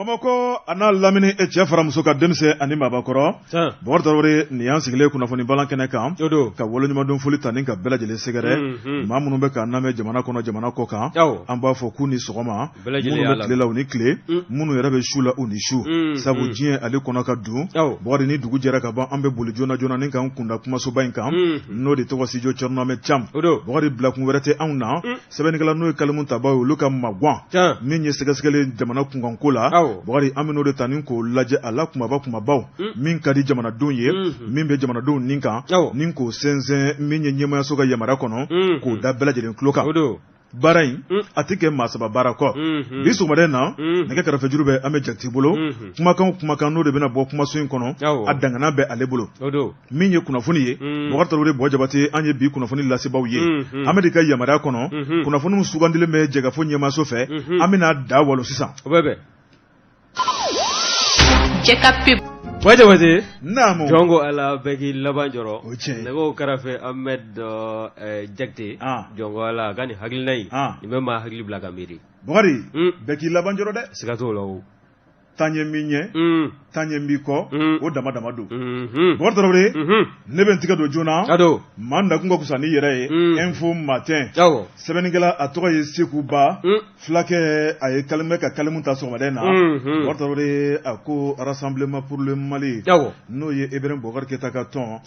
Bamakɔ ana lamini e cɛ faramuso ka denmisɛn ani mabakɔrɔ Bɔrɔtɔre nin y'an sigilen kunnafoni balan kɛnɛ kan ka woloɲumadon foli ta ni ka bɛɛ lajɛlen sɛgɛrɛ maa minnu bɛ ka namɛ jamana kɔnɔ jamana kɔ kan an b'a fɔ k'u ni sɔgɔma minnu bɛ tile la u ni tile minnu yɛrɛ bɛ su la u ni su sabu diɲɛ ale kɔnɔ ka dun Bɔrɔ ni dugu jɛra ka ban an bɛ boli joona joona ni kan kunda kumasoba in kan n'o de tɔgɔ Sijo Cɔrɔnamɛ Cam Bɔrɔ bilakun wɛrɛ tɛ anw na sɛbɛnnikɛla n'o ye kalimu tabaw olu ka magwan min ye sɛgɛsɛgɛli jamana kunkanko la Bɔrɔ an bɛ n'o de ta ni k'o lajɛ a la kumabaw min ka di jamanadenw ye min bɛ jamanadenw nin kan ni k'o sɛnsɛn min ye ɲɛmayaso ka yamaruya kɔnɔ k'o da bɛɛ lajɛlen tulo kan baara in a tɛ kɛ maa saba baara kɔ bi sɔgɔmaden na nɛgɛ kɛrɛfɛjuru bɛ an bɛ Jakite bolo kumakan n'o de bɛna bɔ kumaso in kɔnɔ a dangana bɛ ale bolo min ye kunnafoni ye Bɔrɔtɔre Bɔ Jabate an ye bi kunnafoni lasebaaw ye an bɛ de ka yamaruya kɔnɔ kunnafoniw sugandilen bɛ Jɛgɛfo ɲɛmaaso fɛ an bɛna da walo sisan Wajabate naamu jongo ala begi laban joro nego karafe Ahmed Jakite jongo ala gani hagil nay ni ma hagil bila gamiri Bɔrɔ begi laban joro de sigato lawo tanye minye tanye mbiko o dama do Bɔrɔtɔre ne bɛ ntiga do joona man da kungo kusani yɛrɛ ye info matin sɛbɛnnikɛla a tɔgɔ ye Sekuba fulakɛ a ye kalimɛ ka kalimu ta sɔgɔmaden na Bɔrɔtɔre a ko rassemblement pour le Mali n'o ye Ibrahim Boubacar Keita ka tɔn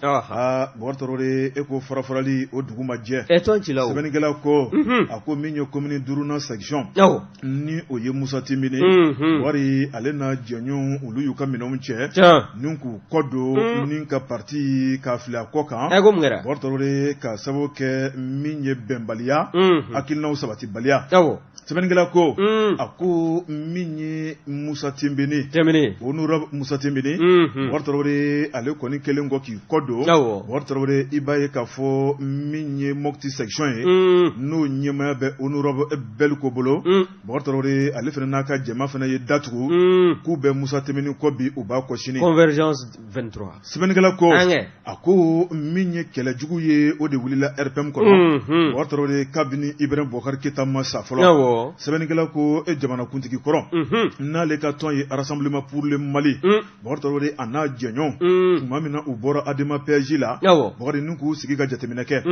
Bɔrɔtɔre e ko farafarali o dugu ma jɛ sɛbɛnnikɛla ko a ko min ye commune 5nan section ni o ye Musa Timbini wari ale na jɛɲɔgɔn olu y'u ka minɛnw cɛ ni k'u kɔ don ni ka parti ka fili a kɔ kan Bɔrɔtɔre ka sababu kɛ min ye bɛnbaliya hakilinaw sabatibaliya sɛbɛnnikɛla ko a ko min ye Musa Timbini honorable Musa Timbini Bɔrɔtɔre ale kɔni kelen kɔ k'i kɔ don Bɔrɔtɔre i b'a ye k'a fɔ min ye Mopti section ye n'o ɲɛmaya bɛ honorable Beliko bolo Bɔrɔtɔre ale fana n'a ka jama fana ye datugu k'u bɛ Musa Timbini kɔ bi u b'a kɔ sini Convergence 23 sɛbɛnnikɛla ko a ko min ye kɛlɛjugu ye o de wulila RPM kɔnɔ Bɔrɔtɔre kabini Ibrahim Boubacar Keita ma sa fɔlɔ sɛbɛnnikɛla ko jamanakuntigi kɔrɔ n'ale ka tɔn ye rassemblement pour le Mali Bɔrɔtɔre a n'a jɛɲɔgɔn tuma min na u bɔra Adema PJ la Bɔrɔ ni k'u sigi ka jateminɛ kɛ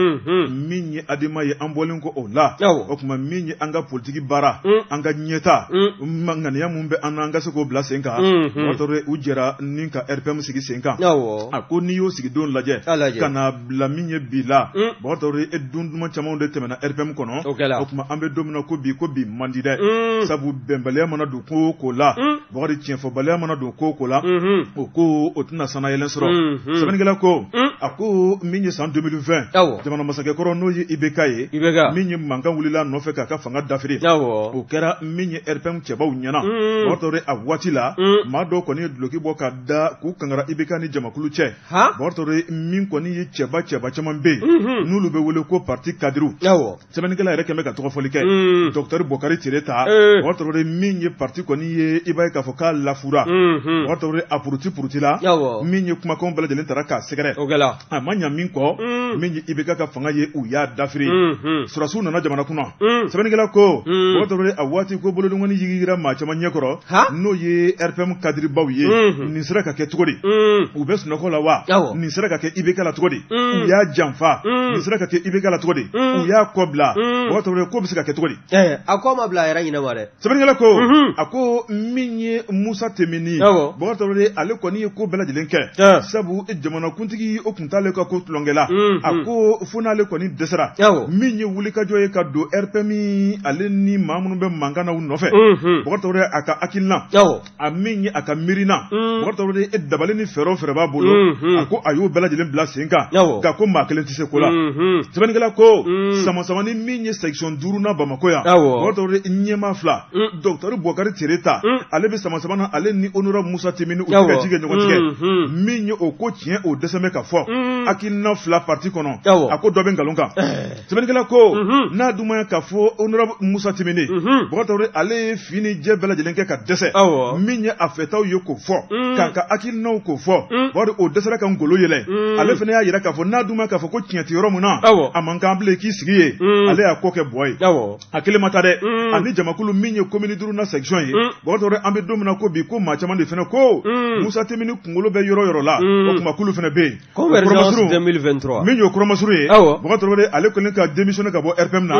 min ye Adema ye an bɔlen ko o la o tuma min ye an ka politiki baara an ka ɲɛta ŋaniya mun bɛ an na an ka se k'o bila sen kan Bɔrɔtɔre u jɛra ni ka RPM sigi sen kan a ko n'i y'o sigidon lajɛ ka na bila min ye bi la Bɔrɔtɔre don duman camanw de tɛmɛna RPM kɔnɔ o tuma an bɛ don min na ko bi man di dɛ sabu bɛnbaliya mana don ko ko la Bɔrɔ tiɲɛfɔbaliya mana don ko ko la o ko o tɛna sanayɛlɛn sɔrɔ sɛbɛnnikɛla ko a ko min ye san 2020 jamana masakɛkɔrɔ n'o ye IBK ye min ye mankan wulila nɔfɛ k'a ka fanga dafiri o kɛra min ye RPM cɛbaw ɲɛna Bɔrɔtɔre a waati la maa dɔw kɔni ye duloki bɔ ka da k'u kangara IBK ni jamakulu cɛ Bɔrɔtɔre min kɔni ye cɛba caman bɛ yen n'olu bɛ wele ko parti cadre sɛbɛnnikɛla yɛrɛ kɛmɛ ka tɔgɔfɔli kɛ Dr Bokari Tireta Bɔrɔtɔre min ye parti kɔni ye i b'a ye k'a fɔ k'a lafura Bɔrɔtɔre a puruti la min ye kumakanw bɛɛ lajɛlen tara k'a sɛgɛrɛ a ma ɲa min kɔ min ye IBK ka fanga ye u y'a dafiri surasiw nana jamana kunna sɛbɛnnikɛla ko Bɔrɔtɔre a waati ko bolodengɔni yigira maa caman ɲɛkɔrɔ n'o ye RPM kadiribaw ye nin sera ka kɛ cogo di u bɛ sunɔgɔ la wa nin sera ka kɛ IBK la cogo di u y'a janfa nin sera ka kɛ IBK la cogo di u y'a kɔ bila Bɔrɔtɔre ko bɛ se ka kɛ cogo di a ko ma bila yɛrɛ ɲinɛ ma dɛ sɛbɛnnikɛla ko a ko min ye Musa Timbini Bɔrɔtɔre ale kɔni ye ko bɛɛ lajɛlen kɛ sabu jamanakuntigi o tun t'ale ka ko tulonkɛla a ko fo n'ale kɔni dɛsɛra min ye wulikajɔ ye ka don RPM ale ni maa minnu bɛ mankan na u nɔfɛ Bɔrɔtɔre a ka hakilina a min ye a ka miirina Bɔrɔtɔre dabali ni fɛɛrɛ o fɛɛrɛ b'a bolo a ko a y'o bɛɛ lajɛlen bila sen kan nka ko maa kelen tɛ se ko la sɛbɛnnikɛla ko sama ni min ye section 5nan Bamakɔ yan Bɔrɔtɔre ɲɛma fila Dr Bokari Tireta ale bɛ sama na ale ni honorable Musa Timbini u tɛ ka ji kɛ ɲɔgɔn tigɛ min ye o ko tiɲɛ o dɛsɛmɛ ka fɔ akilina fila parti kɔnɔ a ko dɔ bɛ nkalon kan sɛbɛnnikɛla ko n'a dun ma k'a fɔ honorable Musa Temini Bɔkari ale ye fini jɛ bɛɛ lajɛlen kɛ ka dɛsɛ min ye a fɛtaw ye k'o fɔ k'a ka akilinaw k'o fɔ bari o dɛsɛra ka ngolo yɛlɛ ale fana y'a yira k'a fɔ n'a dun ma k'a fɔ ko tiɲɛ tɛ yɔrɔ mun na a man kan bilen k'i sigi ye ale y'a ko kɛ bɔ ye a kelen ma taa dɛ ani jamakulu min ye commune 5 na section ye Bɔkari an bɛ don min na ko bi ko maa caman de fana ko Musa Temini kunkolo bɛ yɔrɔ yɔrɔ la o kuma kulu fana bɛ yen Convergence 2023 min y'o kɔrɔmasuru ye Bɔkari ale kɔni ka démissionner ka bɔ RPM na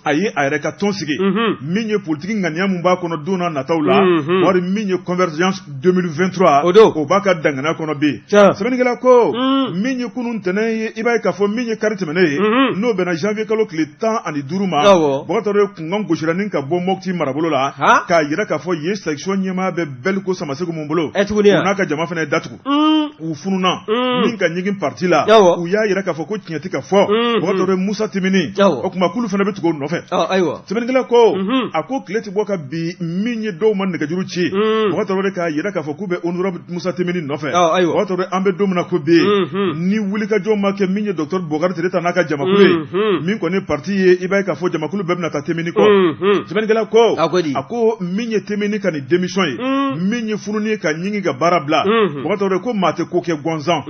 a ye a yɛrɛ ka tɔn sigi min ye politique ŋaniya mun b'a kɔnɔ don na nataw la wari min ye Convergence 2023 o b'a ka danganiya kɔnɔ bi sɛbɛnnikɛla ko min ye kunun tɛnɛn ye i b'a ye k'a fɔ min ye kari tɛmɛnen ye n'o bɛnna janvier kalo tile 15 ma Bɔkari kunkan gosira ni ka bɔ Mopti marabolo la k'a yira k'a fɔ yen section ɲɛmaa bɛ Beliko Samasegu mun bolo u n'a ka jama fana datugu u fununa min ka ɲigin parti la u y'a yira k'a fɔ ko tiɲɛ tɛ ka fɔ Bɔkari Musa Temini o kuma kulu fana bɛ tugu o nɔfɛ sɛbɛnnikɛla ko a ko tile tɛ bɔ ka bi min ye dɔw ma nɛgɛjuru ci Bɔkari k'a yira k'a fɔ k'u bɛ honorable Musa Temini nɔfɛ Bɔkari an bɛ don min na ko bi ni wulikajɔ ma kɛ min ye docteur Bɔkari Tireta n'a ka jamakulu ye min kɔni parti ye i b'a ye k'a fɔ jamakulu bɛɛ bɛna taa Temini kɔ sɛbɛnnikɛla ko a ko min ye Temini ka nin démission ye min ye fununi ka ɲingi ka baara bila Bɔkari ko maa tɛ ko kɛ gansan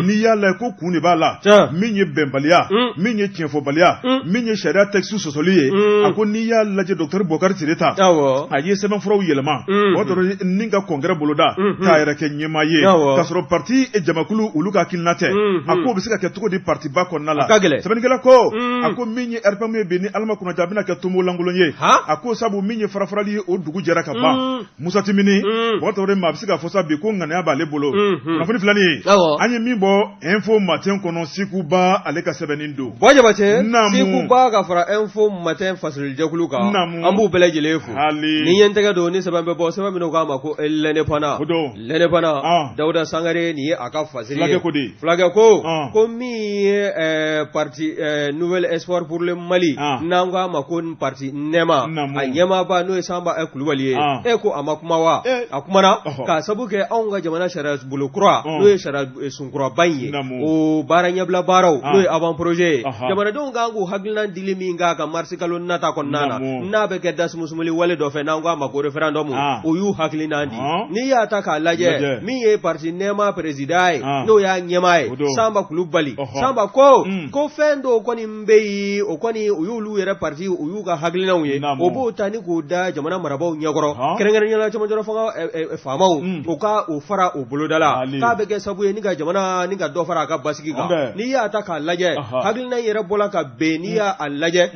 n'i y'a lajɛ ko kun de b'a la min ye bɛnbaliya min ye tiɲɛfɔbaliya min ye sariya texte sɔsɔli ye a ko n'i y'a lajɛ docteur Bɔkari Tireta a ye sɛbɛnfuraw yɛlɛma Bɔkari ni ka congrès boloda k'a yɛrɛ kɛ ɲɛmaa ye k'a sɔrɔ parti jamakulu olu ka hakilina tɛ a ko bɛ se ka kɛ cogo di parti ba kɔnɔna la sɛbɛnnikɛla ko a ko min ye RPM ye bi ni Ala ma kunnaja a bɛna kɛ tombo lankolon ye a ko sabu min ye farafarali ye o dugu jɛra ka ban Musa Temini Bɔkari maa bɛ se ka fɔ sa bi ko ŋaniya b'ale bolo kunnafoni filanin an ye min bɔ info matin kɔnɔ Sekuba ale ka sɛbɛnnin don Jabate Sekuba ka fara info matin fasilijɛkulu kan an b'u bɛɛ lajɛlen fo ni ye n tɛgɛ don ni sɛbɛn bɛ bɔ sɛbɛn minnu k'a ma ko l'indépendant Dawuda Sangare nin ye a ka fasiri ye fulakɛ ko min ye parti Nouvel Espoir pour le Mali n'an k'a ma ko parti Nɛma a ɲɛmaaba n'o ye Sanba Kulubali ye ko a ma kuma wa a kumana k'a sabu kɛ anw ka jamana sariya bolo kura n'o ye sariya sunkuraban ye o baara ɲɛbila baaraw n'o ye avant projet ye jamanadenw kan k'u hakilina dili min k'a ka mars kalo nata kɔnɔna na n'a bɛ kɛ dasumusumuli wale dɔ fɛ n'an k'a ma ko référendum o y'u hakilina di n'i y'a ta k'a lajɛ min ye parti Nɛma président ye n'o y'a ɲɛmaa ye Sanba Kulubali Sanba ko fɛn dɔw kɔni bɛ yen o kɔni u y'olu yɛrɛ parti u y'u ka hakilinaw ye o b'o ta ni k'o da jamana marabaaw ɲɛkɔrɔ kɛrɛnkɛrɛnnenya camajɔrɔ fanga faamaw o ka o fara o boloda la k'a bɛ kɛ sabu ye ni ka jamana ni ka dɔ fara a ka basigi kan n'i y'a ta k'a lajɛ hakilina yɛrɛ bɔla ka bɛn n'i y'a lajɛ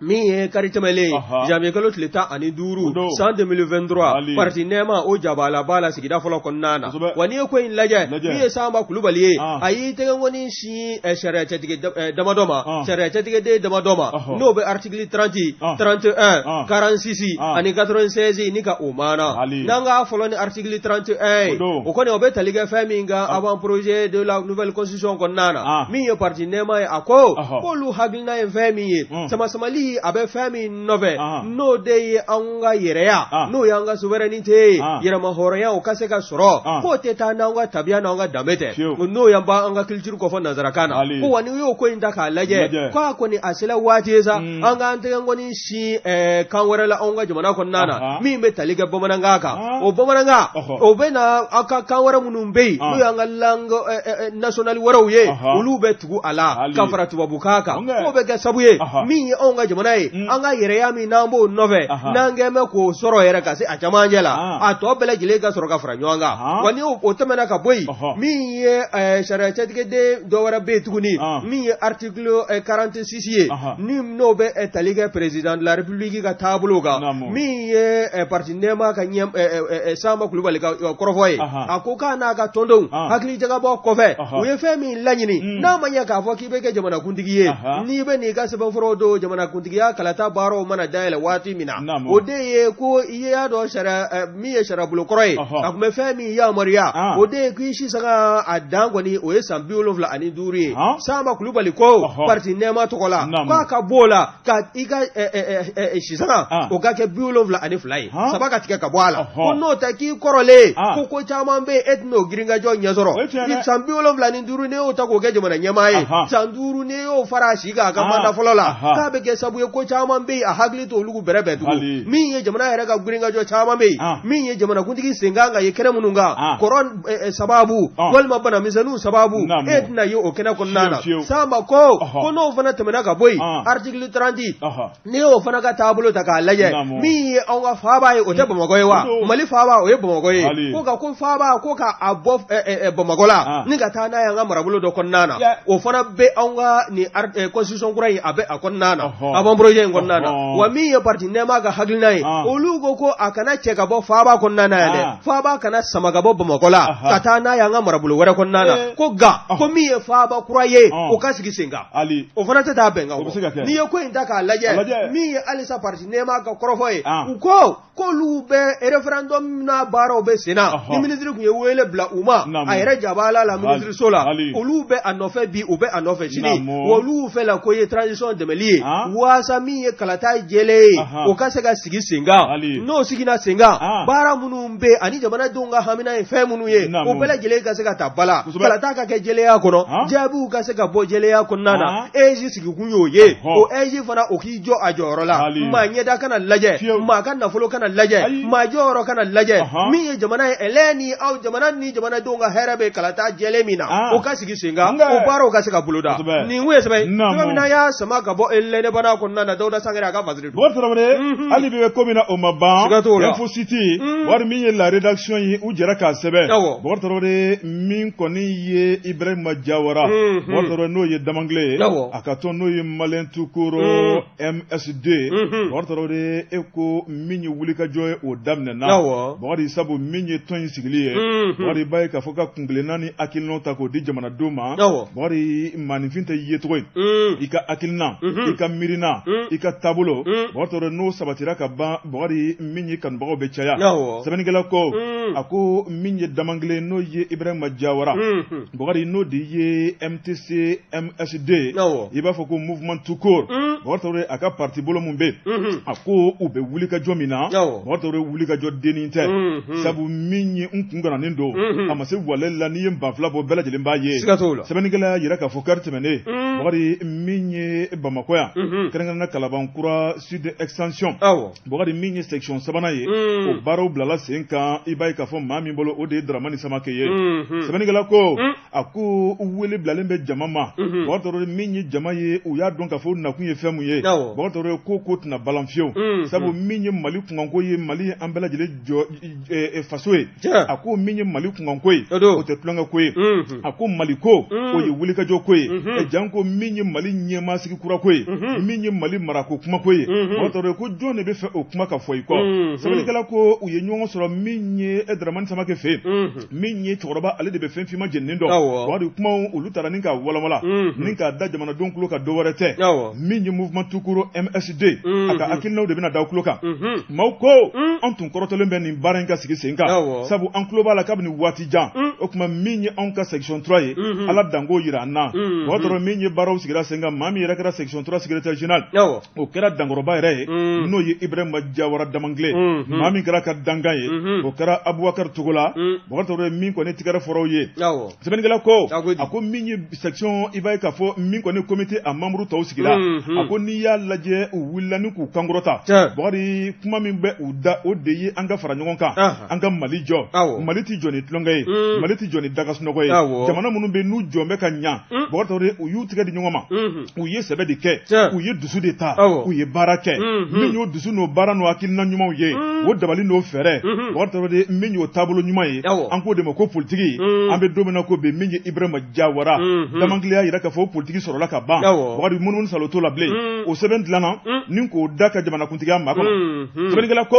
min ye kari tɛmɛlen janvier kalo tile 15 san 2023 parti Nɛma o jabala b'a la sigida fɔlɔ kɔnɔna na wa n'i ye ko in lajɛ min ye Sanba Kulubali ye a y'i tɛgɛnkɔni si sariya cɛtigɛ damadɔ ma sariya cɛtigɛden damadɔ ma n'o bɛ article 30 31 46 ani 96 ni ka o maana n'an k'a fɔlɔ ni article 31 o kɔni o bɛ tali kɛ fɛn min kan avant projet de la nouvelle constitution kɔnɔna na min ye parti Nɛma ye a ko k'olu hakilina ye fɛn min ye samasamali a bɛ fɛn min nɔfɛ n'o de ye an ka yɛrɛya n'o y'an ka souveraineté ye yɛrɛma hɔrɔnya o ka se ka sɔrɔ k'o tɛ taa n'an ka tabiya n'an ka danbe tɛ n'o y'an ba an ka culture kɔfɔ nanzarakan na ko wa n'i y'o ko in ta k'a lajɛ k'a kɔni a sela waati ye sa an k'an tɛgɛnkɔni si kan wɛrɛ la anw ka jamana kɔnɔna na min bɛ tali kɛ bamanankan kan o bamanankan o bɛ na an ka kan wɛrɛ minnu bɛ yen n'o y'an ka langue nationale wɛrɛw ye olu bɛ tugu a la ka fara tubabukan kan k'o bɛ kɛ sabu ye min ye anw ka jamana ye an ka yɛrɛya min n'an b'o nɔfɛ n'an kɛn bɛ k'o sɔrɔ yɛrɛ ka se a camancɛ la a tɔ bɛɛ lajɛlen ka sɔrɔ ka fara ɲɔgɔn kan wa ni o tɛmɛna ka bɔ yen min ye sariya cɛtigɛden dɔ wɛrɛ bɛ yen tuguni min ye article 46 ye ni n'o bɛ tali kɛ président de la république ka taabolo kan min ye parti Nɛma ka Sanba Kulubali ka kɔrɔfɔ ye a ko k'a n'a ka tɔndenw hakili jagabɔ kɔfɛ u ye fɛn min laɲini n'a ma ɲɛ k'a fɔ k'i bɛ kɛ jamanakuntigi ye n'i bɛ n'i ka sɛbɛnfuraw don jamanakuntigiya kalata baaraw mana dayɛlɛ waati min na o de ye ko i y'a dɔn sariya min ye sariya bolokɔrɔ ye a tun bɛ fɛn min yamaruya o de ye k'i si sanga a dan kɔni o ye san 75 ye Sanba Kulubali ko parti Nɛma tɔgɔ la k'a ka bɔ o la ka i ka sisanga o ka kɛ 72 ye saba ka tigɛ ka bɔ a la ko n'o tɛ k'i kɔrɔlen ko caman bɛ e tɛn'o girin ka jɔ ɲɛsɔrɔ ni san 75 ne y'o ta k'o kɛ jamana ɲɛmaa ye san 5 ne y'o fara a si kan a ka manda fɔlɔ la k'a bɛ kɛ sabu ye ko caman bɛ yen a hakili to olu bɛrɛ bɛn tugun min ye jamana yɛrɛ ka girinkajɔ caman bɛ yen min ye jamanakuntigi sen kan ka ye kɛnɛ minnu kan kɔrɔ sababu walima banamisɛnninw sababu e tɛna ye o kɛnɛ kɔnɔna na Samba ko n'o fana tɛmɛna ka bɔ yen article 30 ne y'o fana ka taabolo ta k'a lajɛ min ye anw ka faaba ye o tɛ Bamakɔ ye wa Mali faaba o ye Bamakɔ ye ko faaba ko ka a bɔ Bamakɔ la ni ka taa n'a ye an ka marabolo dɔ kɔnɔna na o fana bɛ anw ka ni constitution kura in a bɛ a kɔnɔna na avant projet in kɔnɔna na wa min ye parti nɛma ka hakilina ye olu ko a kana cɛ ka bɔ faaba kɔnɔna na dɛ faaba kana sama ka bɔ Bamakɔ la ka taa n'a ye an ka marabolo wɛrɛ kɔnɔna na ko min ye faaba kura ye o ka sigi sen kan o fana tɛ taa bɛn kan n'i ye ko in ta k'a lajɛ min ye halisa parti nɛma ka kɔrɔfɔ ye u ko k'olu bɛ référendum na baaraw bɛ sen na ni ministre tun ye wele bila u ma a yɛrɛ jabala la ministre so la olu bɛ a nɔfɛ bi u bɛ a nɔfɛ sini olu fɛ la ko ye transition dɛmɛli ye waasa min ye kalata jɛlen ye o ka se ka sigi sen kan n'o sigina sen kan baara minnu bɛ ani jamanadenw ka hamina ye fɛn minnu ye o bɛɛ lajɛlen ka se ka ta bala kalata ka kɛ jɛlenya kɔnɔ jaabiw ka se ka bɔ jɛlenya kɔnɔna na EJ sigikun y'o ye o EJ fana o k'i jɔ a jɔyɔrɔ la maa ɲɛda kana lajɛ maa ka nafolo kana lajɛ maa jɔyɔrɔ kana lajɛ min ye jamana ye ɛlɛ ni aw jamana ni jamanadenw ka hɛrɛ bɛ kalata jɛlen min na o ka sigi sen kan o baaraw ka se ka boloda nin kun ye sɛbɛn cogo min na y'a sama ka bɔ lɛnɛbana kɔnɔna na Dawuda Sangare a ka masiri don hali bɛ ko min na o ma ban Info City wari min ye la rédaction ye u jɛra k'a sɛbɛn Bɔkari min kɔni ye Ibrahima Jawara Bɔkari n'o ye Damangile a ka tɔn n'o ye Malien Tukoro MSD Bɔkari e ko min ye wulikajɔ ye o daminɛna Bɔkari sabu min ye tɔn in sigili ye Bɔkari ba ye k'a fɔ ka kungilenna ni hakilinaw ta k'o di jamanadenw ma Bɔkari maninfin tɛ ye cogo in i ka hakilina i ka miirina i ka taabolo Bɔkari n'o sabatira ka ban Bɔkari min ye kanubagaw bɛ caya sɛbɛnnikɛla ko a ko min ye Damangile n'o ye Ibrahima Jawara Bɔkari n'o de ye MTC MSD i b'a fɔ ko mouvement tout court Bɔkari a ka parti bolo mun bɛ a ko u bɛ wulikajɔ min na Bɔkari wulikajɔ dennin tɛ sabu min ye n kun gananen don a ma se walɛli la n'i ye banfila bɔ bɛɛ lajɛlen b'a ye sɛbɛnnikɛla yɛrɛ k'a fɔ kari tɛmɛnen Bɔkari min ye Bamakɔ yan kɛrɛnkɛrɛnna Kalabankura Sud Extension Bɔkari min ye section 3nan ye o baaraw bilala sen kan i b'a ye k'a fɔ maa min bolo o de ye Dramani Samake ye sɛbɛnnikɛla ko a ko wele bilalen bɛ jama ma Bɔkari min ye jama ye u y'a dɔn k'a fɔ nakun ye fɛn mun ye Bɔkari ko tɛna balan fiyewu sabu min ye Mali kunkanko ye Mali an bɛɛ lajɛlen jɔ faso ye a ko min ye Mali kunkanko ye o tɛ tulonkɛ ko ye a ko Mali ko o ye wulikajɔ ko ye jan ko min ye Mali ɲɛmaa sigi kura ko ye min ye Mali marako kuma ko ye Bɔkari ko jɔn de bɛ fɛ o kuma ka fɔ i kɔ sɛbɛnnikɛla ko u ye ɲɔgɔn sɔrɔ min ye Dramani Samake fɛ min ye cɛkɔrɔba ale de bɛ fɛn finma jɛninen dɔn Bɔkari kumaw olu taara ni k'a walanwalan ni k'a da jamanadenw tulo ka dɔwɛrɛ tɛ min ye mouvement tout court MSD a ka hakilinaw de bɛna da tulo kan maaw ko an tun kɔrɔtɔlen bɛ nin baara in ka sigi sen kan sabu an tulo b'a la kabini waati jan o tuma min ye anw ka section 3 ye Ala danko yira an na Bɔkari min ye baaraw sigira sen kan maa min yɛrɛ kɛra section 3 secrétaire général o kɛra dankɔrɔba yɛrɛ ye n'o ye Ibrahima Jawara Damangile maa min kɛra ka dankan ye o kɛra Abubakar Togola Bɔkari min kɔni tigɛrɛ fɔraw ye sɛbɛnnikɛla ko a ko min ye section i b'a ye k'a fɔ min kɔni comité a membre tɔw sigira a ko n'i y'a lajɛ u wulila ni k'u kankɔrɔta Bɔkari kuma min bɛ u da o de ye an ka fara ɲɔgɔn kan an ka Mali jɔ Mali tɛ jɔ ni tulonkɛ ye Mali tɛ jɔ ni dagasunɔgɔ ye jamana minnu bɛ n'u jɔn bɛ ka ɲa Bɔkari u y'u tigɛ di ɲɔgɔn ma u ye sɛbɛ de kɛ u ye dusu de ta u ye baara kɛ min y'o dusu n'o baara n'o hakilina ɲumanw ye o dabali n'o fɛɛrɛ Bɔkari min y'o taabolo ɲuman ye an k'o de ma ko politiki an bɛ don min na ko bi min ye Ibrahima Jawara Damangile y'a yira k'a fɔ politiki sɔrɔla ka ban Bɔkari munumunu salo t'o la bilen o sɛbɛn dilanna ni k'o da ka jamanakuntigiya maa kɔnɔ sɛbɛnnikɛla ko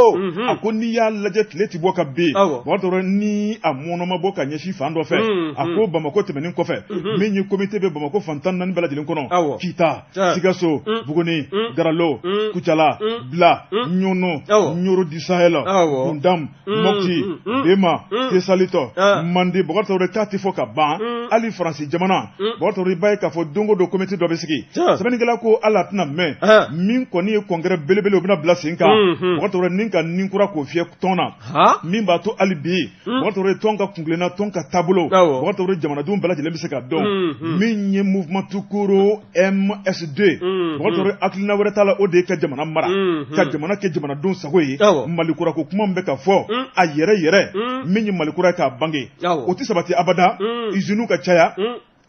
a ko n'i y'a lajɛ tile ti bɔ ka bin Bɔkari ni a mɔnɔ ma bɔ ka ɲɛsin fan dɔ fɛ a ko Bamakɔ tɛmɛnen kɔfɛ min ye comité bɛ Bamakɔ fan 14 bɛɛ lajɛlen kɔnɔ Kita Sikaso Buguni Garalo Kucala Bla Nyono Nyoro du Sahel Bundam Mopti Bema Tesalito Mande bɔgɔtɔw k'a tɛ fɔ ka ban hali Faransi jamana bɔgɔtɔw b'a ye k'a fɔ don o don comité dɔ bɛ sigi sɛbɛnnikɛla ko ala tɛna mɛn min kɔni ye congrès belebele u bɛna bila sen kan bɔgɔtɔw ni ka nin kura k'o fiyɛ tɔn na min b'a to hali bi bɔgɔtɔw tɔn ka kunkilenna tɔn ka taabolo bɔgɔtɔw jamanadenw bɛɛ lajɛlen bɛ se ka dɔn min ye mouvement tukuru MS2 bɔgɔtɔw hakilina wɛrɛ t'a la o de ye ka jamana mara ka jamana kɛ jamanadenw sago ye malikura ko kuma min bɛ ka fɔ a yɛrɛ min ye malikura k'a bange o tɛ sabati abada usines ka caya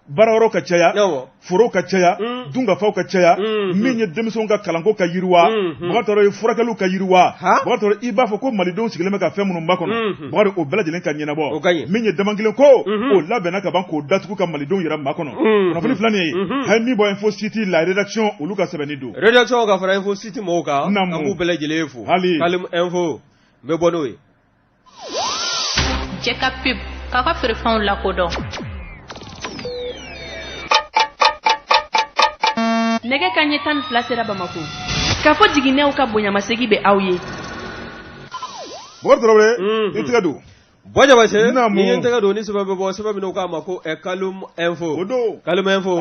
baarayɔrɔ ka caya foro ka caya dunkafaw ka caya min ye denmisɛnw ka kalanko ka yiriwa bɔgɔtɔw ye furakɛliw ka yiriwa bɔgɔtɔw i b'a fɔ ko malidenw sigilen bɛ ka fɛn minnu ba kɔnɔ bɔgɔtɔw o bɛɛ lajɛlen ka ɲɛnabɔ min ye damakelen ko o labɛnna ka ban k'o datugu ka malidenw yɛrɛ ma kɔnɔ kunnafoni filanin ye a ye min bɔ Info City la rédaction olu ka sɛbɛnni don rédaction ka fara Info City mɔgɔw kan an b'u bɛɛ lajɛlen fo Kalim Info n bɛ bɔ n'o ye jɛ ka pub k'a ka feerefɛnw lakodɔn nɛgɛ kanɲɛ 12 sera Bamako k'a fɔ jiginɛw ka bonyamasegi bɛ aw ye bɔgɔtɔw i tɛgɛ don Bɔjabase ni ye tɛgɛ don ni sɛbɛn bɛ bɔ sɛbɛn min k'a ma ko Kalim Info Kalim Info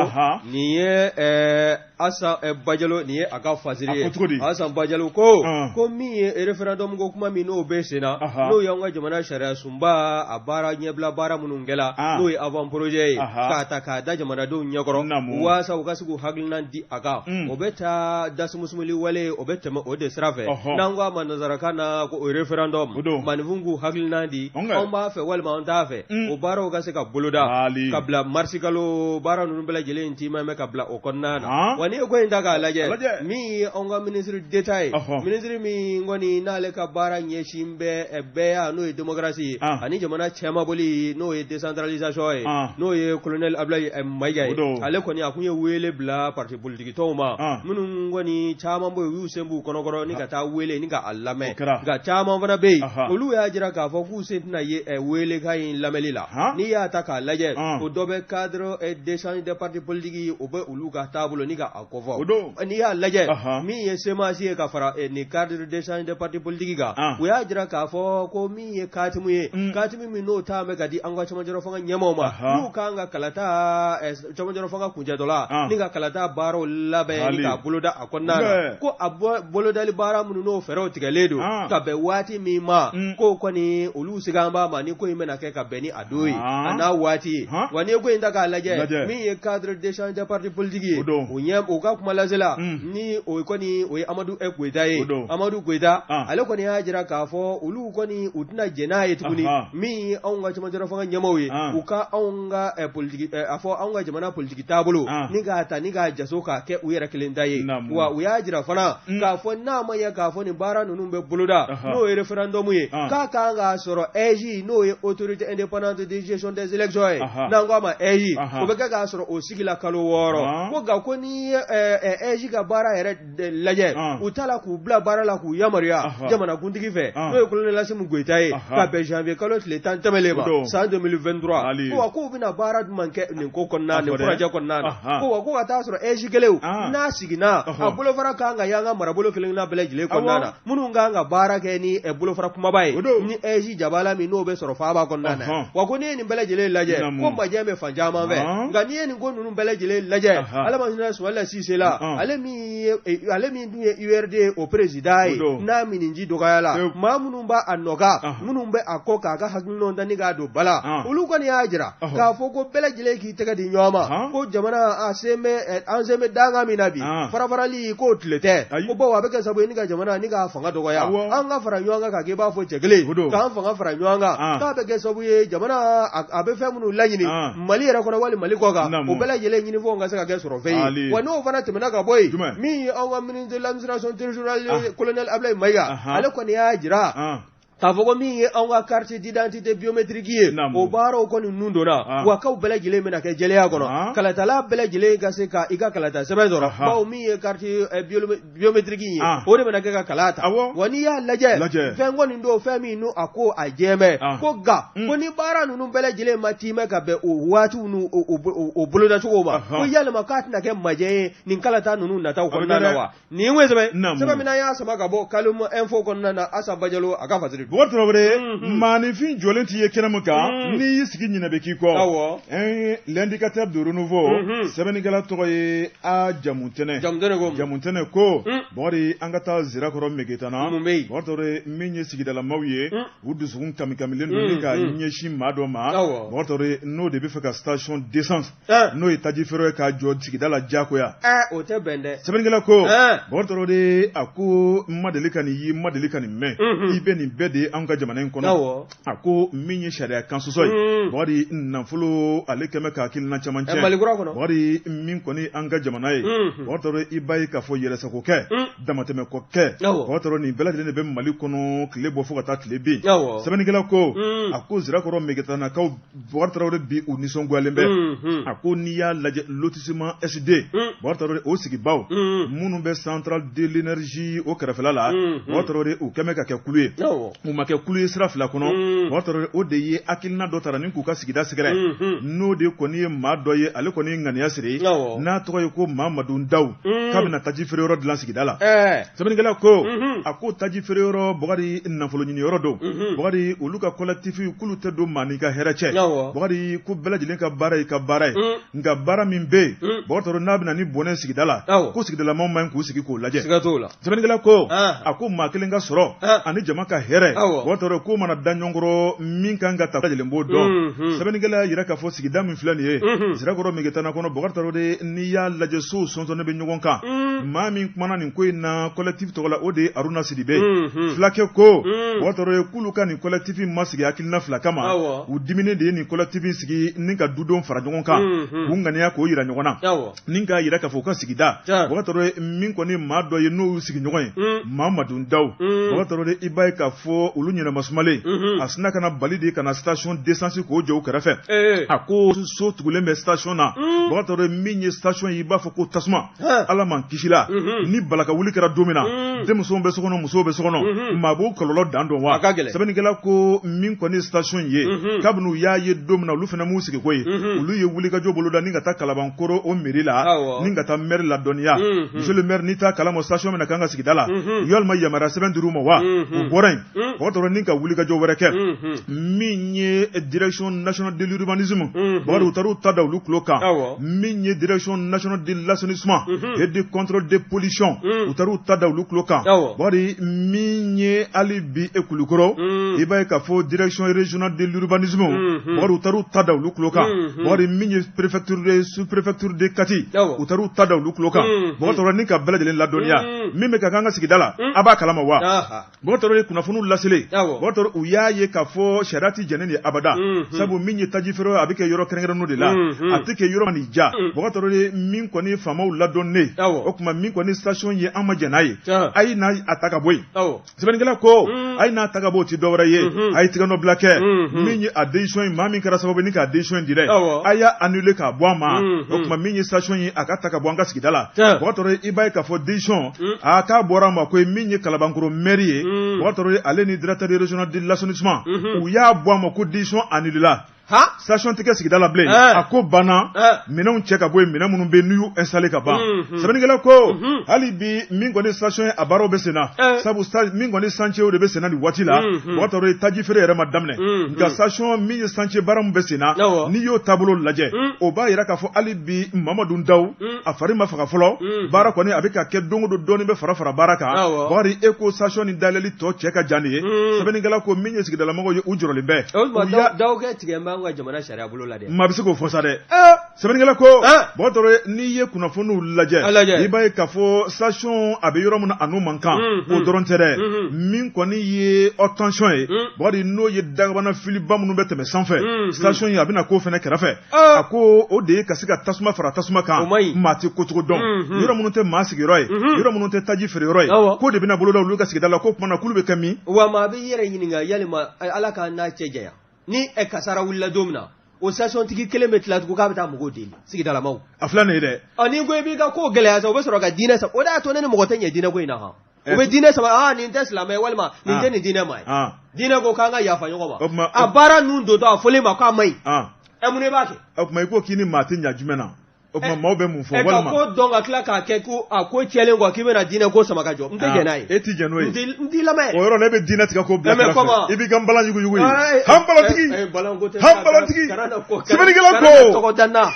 nin ye Asan Bajalo nin ye a ka fasiri ye Asan Bajalo ko min ye référendum ko kuma min n'o bɛ sen na n'o y'an ka jamana sariya sunba a baara ɲɛbila baara minnu kɛla n'o ye avant projet ye k'a ta k'a da jamanadenw ɲɛkɔrɔ waasa u ka se k'u hakilina di a kan o bɛ taa dasumusumuli wale o bɛ tɛmɛ o de sira fɛ n'an ko a ma nanzarakan na ko o référendum manifin k'u hakilina di anw b'a fɛ walima an t'a fɛ o baaraw ka se ka boloda ka bila marsi kalo baara ninnu bɛɛ lajɛlen tiimɛ mɛ ka bila o kɔnɔna na wa ni ye ko in ta k'a lajɛ min ye anw ka ministre d'État ye ministre min kɔni n'ale ka baara ɲɛsin bɛɛ ya n'o ye démocratie ye ani jamana cɛmaboli n'o ye décentralisation ye n'o ye colonel Ablaye Mayiga ye ale kɔni a kun ye wele bila parti politique tɔw ma minnu kɔni caman bɛ yen u y'u sen b'u kɔnɔkɔrɔ ni ka taa wele ni ka a lamɛn nka caman fana bɛ yen olu y'a jira k'a fɔ k'u sen tɛna ye wele ka yin lamɛnli la n'i y'a ta k'a lajɛ o dɔ bɛ cadre d'échange des partis politiques o bɛ olu ka taabolo ni ka a kɔfɔ n'i y'a lajɛ min ye CEMAC ye ka fara ni cadre d'échange des partis politiques kan o y'a jira k'a fɔ ko min ye katimu ye katimu min n'o taa bɛ ka di an ka cɛmancɛ fanga ɲɛmaaw ma n'u kan ka kalata cɛmancɛ fanga kuncɛ dɔ la ni ka kalata baaraw labɛn ni k'a boloda a kɔnɔna na ko a bolodali baara minnu n'o fɛɛrɛw tigɛlen don ka bɛn waati min ma k'o kɔni olu sigan b'a ma ni ko in bɛna kɛ ka bɛn ni a don ye a n'a waati ye wa ni ye ko in ta k'a lajɛ min ye cadre d'échange des partis politiques ye o ka kuma lasela ni o kɔni o ye Amadou Koita ye Amadou Koita ale kɔni y'a jira k'a fɔ olu kɔni u tɛna jɛn n'a ye tuguni min ye anw ka cɛmancɛ fanga ɲɛmaaw ye u ka anw ka politique a fɔ anw ka jamana politique taabolo ni k'a ta ni k'a jaso k'a kɛ u yɛrɛ kelen ta ye wa u y'a jira fana k'a fɔ n'a ma ye k'a fɔ nin baara ninnu bɛ boloda n'o ye référendum ye k'a kan k'a sɔrɔ EJ n'o ye autorité indépendante de gestion des élections ye n'an ko a ma EJ o bɛ kɛ k'a sɔrɔ o sigila kalo 6 ko nka ko ni EJ ka baara yɛrɛ lajɛ u ta la k'u bila baara la k'u yamaruya jamanakuntigi fɛ n'o ye colonel Assimi Goïta ye ka bɛn janvier kalo tile 10 tɛmɛlen ma san 2023 ko wa k'u bɛna baara jumɛn kɛ nin ko kɔnɔna nin projet kɔnɔna na ko wa ko ka taa sɔrɔ EJ kelenw n'a siginna a bolofara kan ka y'an ka marabolo kelen na bɛɛ lajɛlen kɔnɔna na minnu kan ka baara kɛ ni bolofara kumaba ye ni EJ jabala min n'o bɛ sɔrɔ faaba kɔnɔna na wa ko n'i ye nin bɛɛ lajɛlen lajɛ ko majɛ bɛ fan caman fɛ nka n'i ye nin ko ninnu bɛɛ lajɛlen lajɛ ale ma hinɛ Sumaila Sise la ale min dun ye URD o président ye n'a mininji dɔgɔyala maa minnu b'a a nɔga minnu bɛ a kɔ k'a ka hakilinaw ta ni k'a don bala olu kɔni y'a jira k'a fɔ ko bɛɛ lajɛlen k'i tɛgɛ di ɲɔgɔn ma ko jamana an sen bɛ danga min na bi farafarali k'o tile tɛ ko bawo a bɛ kɛ sababu ye ni ka jamana ni k'a fanga dɔgɔya an ka fara ɲɔgɔn kan k'a kɛ i b'a fɔ cɛ kelen k'an fanga fara ɲɔgɔn kan k'a bɛ kɛ sababu ye jamana a bɛ fɛn minnu laɲini Mali yɛrɛ kɔnɔ wali Mali kɔ kan o bɛɛ lajɛlen ɲinifɛnw ka se ka kɛ sɔrɔ fɛn ye wa n'o fana tɛmɛna ka bɔ yen min ye anw ka ministre de l'administration territoriale colonel Ablaye Mayiga ale kɔni y'a jira k'a fɔ ko min ye anw ka carte d'identité biométrique ye o baaraw kɔni ninnu donna wa k'aw bɛɛ lajɛlen bɛna kɛ jɛlenya kɔnɔ kalatala bɛɛ lajɛlen ka se ka i ka kalata sɛbɛn sɔrɔ bawo min ye carte biométrique ye o de bɛna kɛ ka kala ta wa n'i y'a lajɛ fɛn kɔni don fɛn min n'o a ko a jɛmɛ ko nka ko ni baara ninnu bɛɛ lajɛlen ma timɛ ka bɛn o waatiw n'u o bolodacogo ma ko yalima k'a tɛna kɛ majɛ ye nin kalata ninnu nataw kɔnɔna na wa nin ye ŋo sɛbɛn sɛbɛn min y'a sama ka bɔ Kalum info kɔnɔna na Asa Bajalo a ka fasiri Bɔgɔ Tarawele maanifin jɔlen t'i ye kɛnɛmu kan n'i y'i sigi ɲinɛ bɛ k'i kɔ l'indicateur de renouveau sɛbɛnnikɛla tɔgɔ ye A Jamutɛnɛ ko Bɔgɔri an ka taa Zirakɔrɔ Megetana Bɔgɔ Tarawele min ye sigidalamaw ye u dusukun kamikamilen don ni ka ɲɛsin maa dɔ ma Bɔgɔ Tarawele n'o de bɛ fɛ ka station d'essence n'o ye taji feere ka jɔ sigida la diyagoya o tɛ bɛn dɛ sɛbɛnnikɛla ko Bɔgɔ Tarawele a ko n ma deli ka nin ye n ma deli ka nin mɛn i bɛ nin bɛɛ de ye an ka jamana in kɔnɔ a ko min ye sariya kan sɔsɔ ye Bɔgɔri nafolo ale kɛmɛ ka hakilina caman tiɲɛ Bɔgɔri min kɔni an ka jamana ye Bɔgɔ Tarawele i b'a ye k'a fɔ yɛrɛsago kɛ damatɛmɛ kɔ kɛ Bɔgɔ Tarawele nin bɛɛ lajɛlen de bɛ Mali kɔnɔ tile bɔ fo ka taa tile bin sɛbɛnnikɛla ko a ko Zirakɔrɔ Megetanakaw Bɔgɔ Tarawele bi u nisɔngoyalen bɛ a ko n'i y'a lajɛ lotissement SD Bɔgɔ Tarawele o sigibaw minnu bɛ centrale de l'énergie o kɛrɛfɛla la Bɔgɔ Tarawele u kɛmɛ ka kɛ kulu ye u ma kɛ kulu ye sira fila kɔnɔ Bɔgɔ Tarawele o de ye hakilina dɔ tara ni k'u ka sigida sɛgɛrɛ n'o de kɔni ye maa dɔ ye ale kɔni ye ŋaniya siri n'a tɔgɔ ye ko Mamadu Ndaw k'a bɛna taji feere yɔrɔ dilan sigida la sɛbɛnnikɛla ko a ko taji feere yɔrɔ Bɔgɔri nafolo ɲini yɔrɔ don Bɔgɔri olu ka collectif k'olu tɛ don maa n'i ka hɛrɛ cɛ Bɔgɔri ko bɛɛ lajɛlen ka baara ye ka baara ye nka baara min bɛ yen Bɔgɔ Tarawele n'a bɛna ni bɔnɛ sigida la ko sigidalamaw man ɲi k'u sigi k'o lajɛ sɛbɛnnikɛla ko a ko maa kelen ka sɔrɔ ani jama ka hɛrɛ Bɔgɔ Tarawele k'o mana da ɲɔgɔnkɔrɔ min kan ka ta lajɛlen b'o dɔn sɛbɛnnikɛla yɛrɛ k'a fɔ sigida min filɛ nin ye Zirakɔrɔ Megetana kɔnɔ Bɔgɔ Tarawele n'i y'a lajɛ sow sɔnsɔnnen bɛ ɲɔgɔn kan maa min kumana nin ko in na collectif tɔgɔ la o de ye Aruna Sidibe fulakɛ ko Bɔgɔ Tarawele k'olu ka nin collectif ma sigi hakilina fila kama u diminen de ye nin collectif sigi ni ka dudenw fara ɲɔgɔn kan u ŋaniya k'o yira ɲɔgɔn na ni k'a yira k'a fɔ u ka sigida Bɔgɔ Tarawele min kɔni maa dɔ ye n'o y'u sigi ɲɔgɔn ye Mamadu Ndaw Bɔgɔ Tarawele i b'a ye k'a fɔ olu ɲɛnama sumalen a sina ka na bali de ka na station d'essence k'o jɔ u kɛrɛfɛ a ko so tugulen bɛ station na Bɔgɔ Tarawele min ye station ye i b'a fɔ ko tasuma Ala man kisi la ni balaka wuli kɛra don min na denmusow bɛ so kɔnɔ musow bɛ so kɔnɔ maa b'o kɔlɔlɔ dan dɔn wa sɛbɛnnikɛla ko min kɔni station ye kabini u y'a ye don min na olu fana m'u sigi ko ye olu ye wulikajɔ boloda ni ka taa Kalabankoro o mairie la ni ka taa maire ladɔnniya monsieur le maire n'i t'a kalama station min na kan ka sigida la yalima yamaruya sɛbɛn dir'u ma wa o bɔra yen Bɔgɔ Tarawele ni ka wulikajɔ wɛrɛ kɛ min ye direction nationale de l'urbanisme Bɔgɔri u taara u ta da olu tulo kan min ye direction nationale de l'assainissement et de contrôle des pollutions u taara u ta da olu tulo kan Bɔgɔri min ye hali bi Kulukɔrɔ i b'a ye k'a fɔ direction régionale de l'urbanisme Bɔgɔri u taara u ta da olu tulo kan Bɔgɔri min ye préfecture de sous-préfecture de Kati u taara u ta da olu tulo kan Bɔgɔ Tarawele ni ka bɛɛ lajɛlen ladɔnniya min bɛ ka k'an ka sigida la a b'a kalama wa Bɔgɔ Tarawele kunnafoniw laselen Bɔgɔ Tarawele u y'a ye k'a fɔ sariya tɛ jɛnen de abada sabu min ye taji feere a bɛ kɛ yɔrɔ kɛrɛnkɛrɛnnenw de la a tɛ kɛ yɔrɔ min ja Bɔgɔ Tarawele min kɔni faamaw ladɔnnen o tuma min kɔni station ye an ma jɛn n'a ye a ye n'a ta ka bɔ yen sɛbɛnnikɛla ko a ye n'a ta ka bɔ o tɛ dɔwɛrɛ ye a ye tigɛ nɔ bila kɛ min ye a décision ye maa min kɛra sababu ni k'a décision di dɛ a y'a annuler k'a bɔ a ma o tuma min ye station ye a ka ta ka bɔ an ka sigida la Bɔgɔ Tarawele i b'a ye k'a fɔ décision a k'a bɔra a ma ko min ye Kalabankoro maire ye Bɔgɔ Tarawele ale ni directeur régional de l'assainissement u y'a bɔ a ma ko décision annulée la station tɛ kɛ sigida la bilen a ko banna minɛnw cɛ ka bɔ yen minɛn minnu bɛ n'u y'u installé ka ban sɛbɛnnikɛla ko hali bi min kɔni station ye a baaraw bɛ sen na sabu min kɔni chantier de bɛ sen na nin waati la Bɔgɔ Tarawele taji feere yɛrɛ ma daminɛ nka station min ye chantier baara min bɛ sen na n'i y'o taabolo lajɛ o b'a yira k'a fɔ hali bi Mamadu Ndaw a fari ma faga fɔlɔ baara kɔni a bɛ ka kɛ don o don dɔɔnin bɛ fara baara kan Bɔgɔri Eco station ni dayɛlɛli tɔ cɛ ka jan de ye sɛbɛnnikɛla ko min ye sigidalamɔgɔw ye u jɔrɔlen bɛ daw kɛ tigɛma t'an ka jamana sariya bolo la dɛ. Maa bɛ se k'o fɔ sa dɛ. Sɛbɛnnikɛla ko. Bon tɔɔrɔ n'i ye kunnafoniw lajɛ. I b'a ye k'a fɔ station a bɛ yɔrɔ min na a n'o man kan. O dɔrɔn tɛ dɛ. Min kɔni ye haute tension ye. Bari n'o ye dagabana filiba minnu bɛ tɛmɛ sanfɛ. Station in a bɛna k'o fɛnɛ kɛrɛfɛ. A ko o de ye ka se ka tasuma fara tasuma kan. Maa tɛ kocogo dɔn. Yɔrɔ minnu tɛ maa sigiyɔrɔ ye. Yɔrɔ minnu tɛ taji feere yɔrɔ ye. Ko de bɛna boloda olu ka sigida la ko kumana k'olu bɛ kɛ min. Wa maa bɛ yɛrɛ ɲininka yalima ala k'an n'a cɛ janya. Ni kasara wulila don min na. O station tigi kelen bɛ tila tugun k'a bɛ taa mɔgɔw deli sigidalamaw. A filɛ nin ye dɛ. Ni ko i b'i ka ko gɛlɛya sa o bɛ sɔrɔ ka diinɛ sa o de y'a to ne ni mɔgɔ tɛ ɲɛ diinɛ ko in na han. O bɛ diinɛ sama nin tɛ silamɛ walima nin tɛ nin diinɛ ma ye. Diinɛ ko k'an ka yafa ɲɔgɔn ma. A baara ninnu dontɔ a fɔlen ma k'a ma ɲi. Mun de b'a kɛ. O tuma i ko k'i ni maa tɛ ɲɛ jumɛn na. O tuma maaw bɛ mun fɔ walima. Ka ko dɔn ka tila k'a kɛ ko a ko cɛlen kɔ k'i bɛna diinɛ ko sama ka jɔ n tɛ jɛn n'a ye. E tɛ jɛn n'o ye. N t'i lamɛn. O yɔrɔ la e bɛ diinɛ tigɛ k'o bila kɛrɛfɛ. I b'i ka nbalan yuguyugu ye. Hanbalatigi. Hanbalatigi. Sɛbɛnnikɛla ko. Tɔgɔ dan na.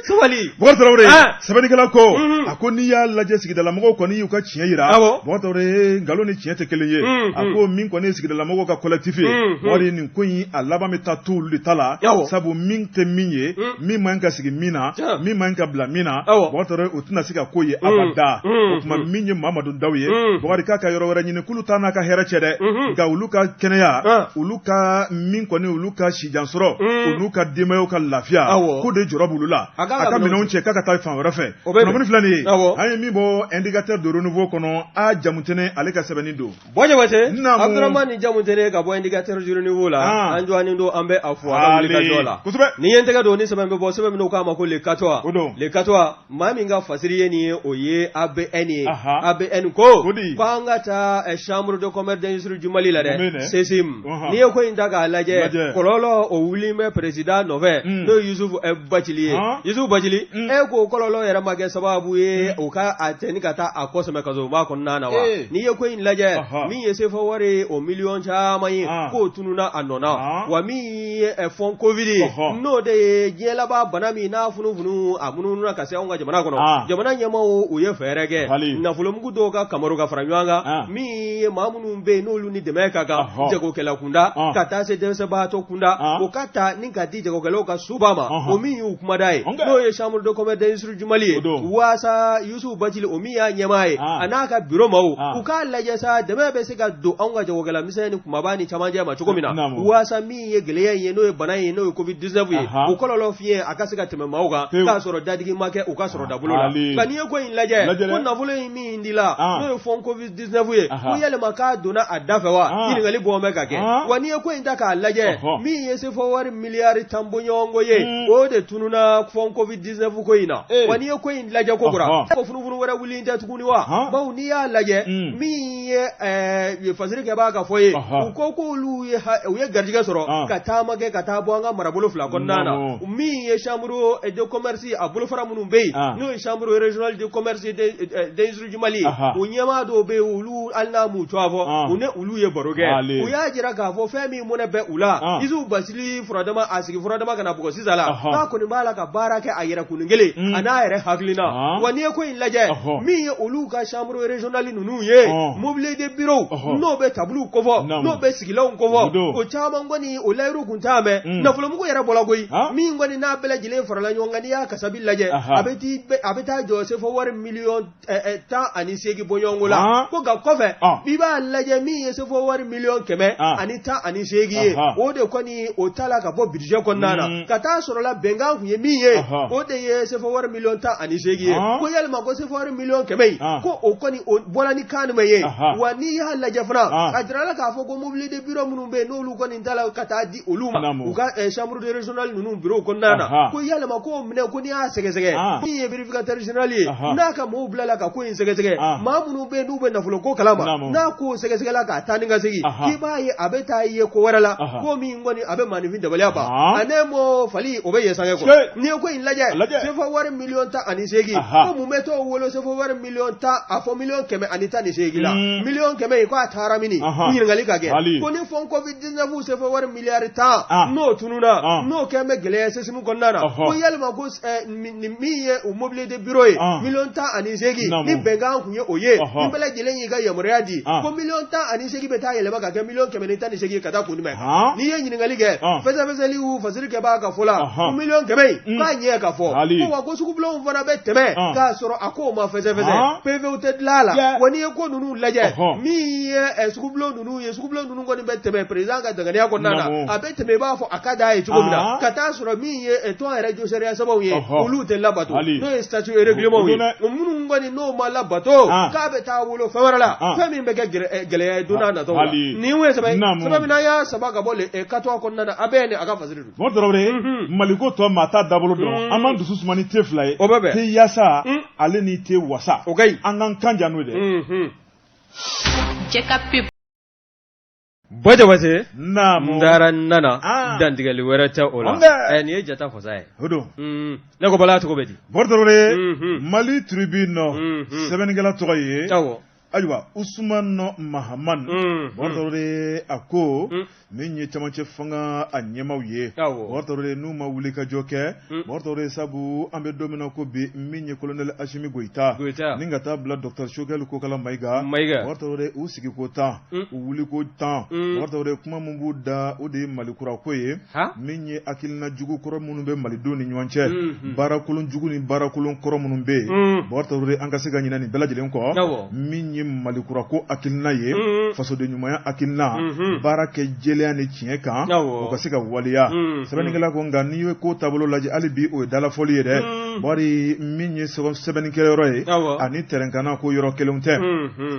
Sabali. Bɔkari Tarawele. Sɛbɛnnikɛla ko. A ko n'i y'a lajɛ sigidalamɔgɔw kɔni y'u ka tiɲɛ yira. Bɔkari Tarawele nkalon ni tiɲɛ tɛ kelen ye. A ko min kɔni ye sigidalamɔgɔw ka collectif ye. Wari nin ko in a laban bɛ taa to olu de ta la. Sabu min tɛ min ye. Min man ka sigi min na. Min man ka bila min na. Bɔkari Tarawele o tɛna se ka ko ye abada. O tuma min ye Mamadu Daw ye. Bɔkari k'a ka yɔrɔ wɛrɛ ɲini k'olu t'a n'a ka hɛrɛ cɛ dɛ. Nka olu ka kɛnɛya. Olu ka min kɔni olu ka sijan sɔrɔ. Olu ka denbayaw ka lafiya. Ko de jɔrɔ b'olu la. A ka minɛnw cɛ k'a ka taa fan wɛrɛ fɛ. Kunnafoni filɛ nin ye. An ye min bɔ indicateur de renouveau kɔnɔ a Jamutɛnɛ ale ka sɛbɛnni don. Bɔjɛbɛtɛ. Abdurahmani Jamutɛnɛ ka bɔ indicateur de renouveau la. An jɔnnen don an bɛ a fɔ a ka wulikajɔ la. Ni ye n tɛgɛ don ni sɛbɛn bɛ bɔ sɛbɛn min k'a ma ko le katoa. Le katoa maa min ka fasiri ye nin ye o ye ABN ye. ABN ko k'an ka taa chambre de commerce d'industrie du Mali la dɛ. CESIM. N'i ye ko in ta k'a lajɛ kɔlɔlɔ o wuli bɛ président nɔfɛ n'o ye Yusufu Bacili ye. Yusufu Bacili ko kɔlɔlɔ yɛrɛ ma kɛ sababu ye o ka a tɛni ka taa a kɔsɛmɛ ka sɔrɔ o b'a kɔnɔna na wa. N'i ye ko in lajɛ min ye CFA wari o miliyɔn caman ye k'o tununa a nɔ na wa min ye fond Covid n'o de ye diɲɛ laban bana min n'a funufunu a munumunu ka se anw ka jamana kɔnɔ. Jamana ɲɛmaaw u ye fɛɛrɛ kɛ nafolomugu dɔw ka kamaru ka fara ɲɔgɔn kan min ye maa minnu bɛ yen n'olu ni dɛmɛ ka kan jagokɛla kunda ka taa se dɛsɛbaatɔ kunda o ka ta ni ka di jagokɛlaw ka suba ma o min y'u kumada ye n'o ye chambre de commerce d'industrie du Mali ye waasa Yusufu Bacili o min y'a ɲɛmaa ye a n'a ka bureau maaw u k'a lajɛ sa dɛmɛ bɛ se ka don anw ka jagokɛla misɛn ni kumaba ni camancɛ ma cogo min na waasa min ye gɛlɛya ye n'o ye bana ye n'o ye Covid 19 ye o kɔlɔlɔ fiɲɛ a ka se ka tɛmɛ maaw kan k'a sɔrɔ dadigi ma kɛ u ka sɔrɔ dabolo la nka n'i ye ko in lajɛ ko nafolo in min dila n'o ye fond Covid 19 ye ko yɛlɛma k'a donna a da fɛ wa ɲininkali bɔn bɛ ka kɛ wa n'i ye ko in ta k'a lajɛ min ye CFA wari miliyari tan bɔɲɔgɔnko ye o de tununa fond Covid 19 ko in na wa n'i ye ko in lajɛ ko kura ko funufunu wɛrɛ wuli tɛ tuguni wa bawo n'i y'a lajɛ min ye fasiri kɛ b'a ka fɔ ye u ko k'olu u ye garijɛgɛ sɔrɔ ka taama kɛ ka taa bɔ an ka marabolo fila kɔnɔna na min ye chambre de commerce a bolofara minnu bɛ yen n'o ye chambre régionale de commerce d'industrie du Mali o ɲɛmaa dɔw bɛ yen olu hali n'a m'u cɔ fɔ u ni olu ye baro kɛ u y'a jira k'a fɔ fɛn min mɔnɛ bɛ u la Yusufu Bacili furadama a sigi furadama ka na bugɔ sisan la k'a kɔni b'a la ka baara kɛ a yɛrɛ kunin kelen a n'a yɛrɛ hakilina wa n'i ye ko in lajɛ min ye olu ka chambre régionale ninnu ye mobile de bureau n'o bɛ tabliw kɔfɔ n'o bɛ sigilanw kɔfɔ o caman kɔni o layiru kun t'a mɛn nafolomugu yɛrɛ bɔla koyi min kɔni n'a bɛɛ lajɛlen farala ɲɔgɔn kan n'i y'a kasabi lajɛ a bɛ taa jɔ CFA wari miliyɔn 18 bɔɲɔgɔnko la ko nka kɔfɛ i b'a lajɛ min ye CFA wari miliyɔn 118 ye o de kɔni o ta la ka bɔ budget kɔnɔna na ka taa sɔrɔla bɛnkan kun ye min ye o de ye CFA wari miliyɔn 18 ye ko yalima ko CFA wari miliyɔn 100 ko o kɔni o bɔra ni kan jumɛn ye wa n'i y'a lajɛ fana a jirala k'a fɔ ko mobile de bureau minnu bɛ yen n'olu kɔni ta la ka taa di olu ma u ka chambre de régionale ninnu bureau kɔnɔna na ko yalima ko minɛ ko n'i y'a sɛgɛsɛgɛ min ye vérificateur général ye n'a ka mɔgɔw bila la ka ko in sɛgɛsɛgɛ maa minnu bɛ yen n'u bɛ nafolo ko kalama n'a ko sɛgɛsɛgɛla k'a taa ni ka segin k'i b'a ye a bɛ taa ye ko wɛrɛ la ko min kɔni a bɛ maanifin dabaliya ban a ne mɔ fali Mali o be yesange ko ni ko in laje sefa wari million ta ani segi ko mu meto wolo sefa wari million ta afo million keme ani ta ni segi la million keme ko atara mini ni ngali kage ko ni fon covid 19 sefa wari milliard ta no tununa no keme gele sesimu konnana ko yalma ko mi ye o mobile de bureau million ta ani segi ni benga kunye oye ni bele gele yi ga yamradi ko million ta ani segi beta yele ba ga million keme ni ta ni segi kata kunime ni ye ngali ge feza li u fasiri ke ba ka fola ko million keme ka nye ka fo ko wa go suku blon fona be teme ka soro ako ma feza pv uted lala woni ko nunu laje mi ye suku blon nunu ngoni be teme president ka daga ya ko nana abe teme ba fo akada e chugo mina kata soro mi ye to radio seria sabo ye ulu te labato no statut et règlement wi munu ngoni no ma labato ka be ta wolo fawarala fami be gele duna na to ni we sabai mina ya sabaka bole e katwa ko nana abe ne aga fasiri mo dorore maliko to mata dabolo don amandu susmani te fly te yasa ale ni te wasa angan kanja no de check up Baje naam ndaran nana dandigali werata ola ni jata fosai hodo na ko bala to ko bedi bordore Mali Tribune sebenigala to ye aywa Usman Mahaman bordore ako minye chamanche fanga anyemawye bordore numa wulika joke bordore sabu ambe domina ko be minye colonel Ashimi Goita ningata bla Dr Shogel ko kala maiga bordore usigi ko ta wuliko ta bordore kuma mumbuda ode malikura koye minye akilna jugu koro munumbe malidoni nywanche barakulun jugu ni barakulun koro munumbe bordore angasiga nyina ni belajelen ko minye malikura ko akilna ye faso de nyumaya akilna barake jeleani tiɲɛ kan o ka se ka waliya sɛbɛnnikɛla ko nka n'i ye ko taabolo lajɛ hali bi o ye dalafɔli ye dɛ bari min ye sɛbɛnnikɛyɔrɔ ye ani tɛrɛnkana ko yɔrɔ kelenw tɛ